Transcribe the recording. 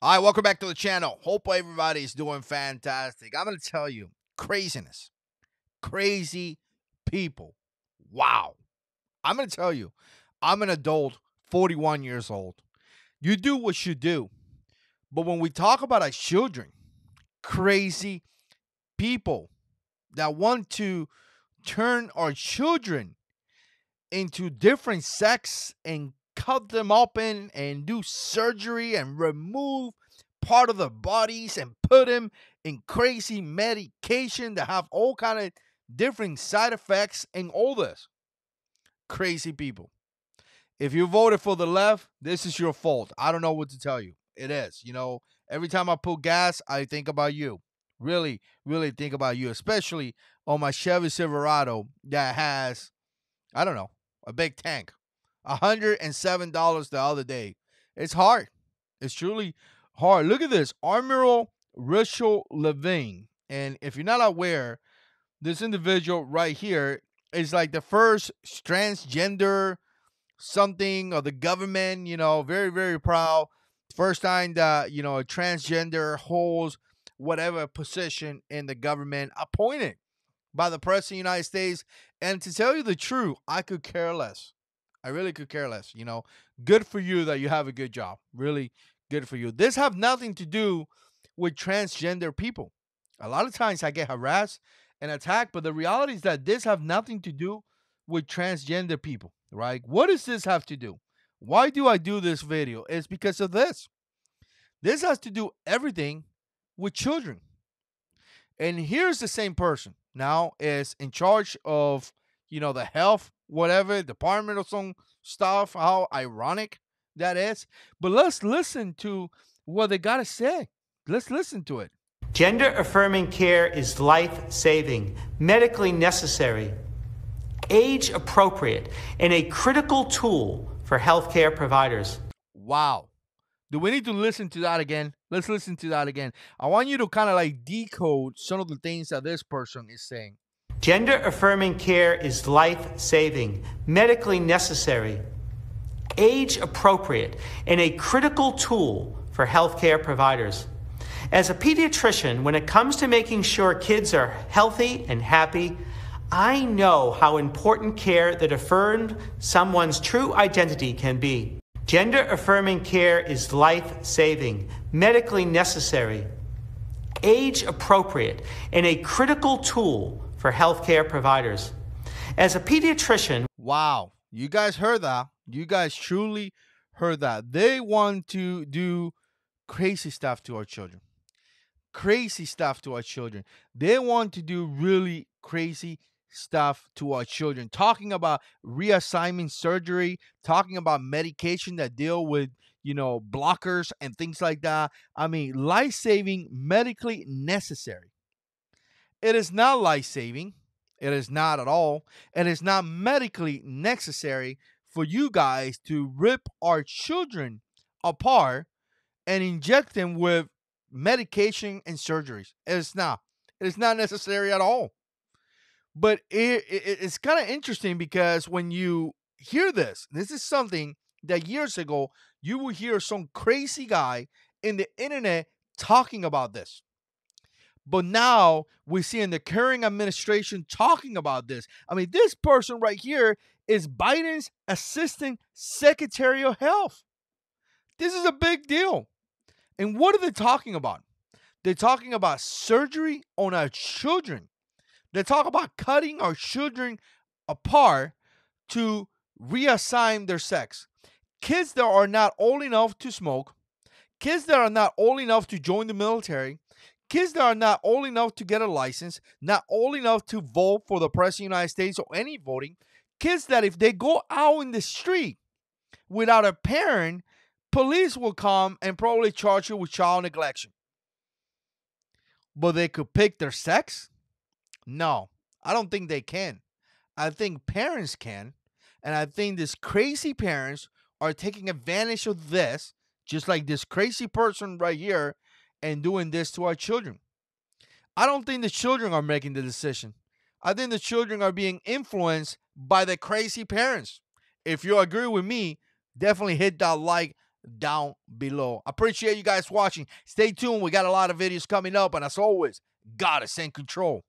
All right, welcome back to the channel. Hope everybody's doing fantastic. I'm going to tell you, craziness, crazy people. Wow. I'm going to tell you, I'm an adult, 41 years old. You do what you do. But when we talk about our children, crazy people that want to turn our children into different sex and cut them open and do surgery and remove part of their bodies and put them in crazy medication that have all kind of different side effects and all this. Crazy people. If you voted for the left, this is your fault. I don't know what to tell you. It is. Every time I put gas, I think about you. Really, really think about you, especially on my Chevy Silverado that has, I don't know, a big tank. $107 the other day. It's hard. It's truly hard. Look at this. Admiral Rachel LeVine. And if you're not aware, this individual right here is like the first transgender something of the government, very, very proud. First time that, a transgender holds whatever position in the government appointed by the President of the United States. And to tell you the truth, I could care less. I really could care less. Good for you that you have a good job. Really good for you. This have nothing to do with transgender people. A lot of times I get harassed and attacked, but the reality is that this have nothing to do with transgender people, right? What does this have to do? Why do I do this video? It's because of this. This has to do everything with children. And here's the same person now is in charge of, the health, whatever, department or some stuff. How ironic that is. But let's listen to what they got to say. Let's listen to it. Gender affirming care is life-saving, medically necessary, age appropriate, and a critical tool for healthcare providers. Wow. Do we need to listen to that again? Let's listen to that again. I want you to kind of like decode some of the things that this person is saying. Gender affirming care is life-saving, medically necessary, age appropriate, and a critical tool for healthcare providers. As a pediatrician, when it comes to making sure kids are healthy and happy, I know how important care that affirms someone's true identity can be. Gender affirming care is life-saving, medically necessary, age appropriate, and a critical tool for healthcare providers. As a pediatrician, wow, you guys heard that. You guys truly heard that. They want to do crazy stuff to our children. Crazy stuff to our children. They want to do really crazy stuff to our children. Talking about reassignment surgery, talking about medication that deal with, blockers and things like that. I mean, life-saving, medically necessary. It is not life-saving. It is not at all. It is not medically necessary for you guys to rip our children apart and inject them with medication and surgeries. It is not. It is not necessary at all. But it's kind of interesting because when you hear this is something that years ago you would hear some crazy guy in the internet talking about this. But now we see in the current administration talking about this. I mean, this person right here is Biden's Assistant Secretary of Health. This is a big deal. And what are they talking about? They're talking about surgery on our children. They talk about cutting our children apart to reassign their sex. Kids that are not old enough to smoke, kids that are not old enough to join the military, kids that are not old enough to get a license, not old enough to vote for the President of the United States or any voting, kids that if they go out in the street without a parent, police will come and probably charge you with child neglect. But they could pick their sex? No, I don't think they can. I think parents can. And I think these crazy parents are taking advantage of this, just like this crazy person right here, and doing this to our children. I don't think the children are making the decision. I think the children are being influenced by the crazy parents. If you agree with me, definitely hit that like down below. I appreciate you guys watching. Stay tuned. We got a lot of videos coming up. And as always, God is in control.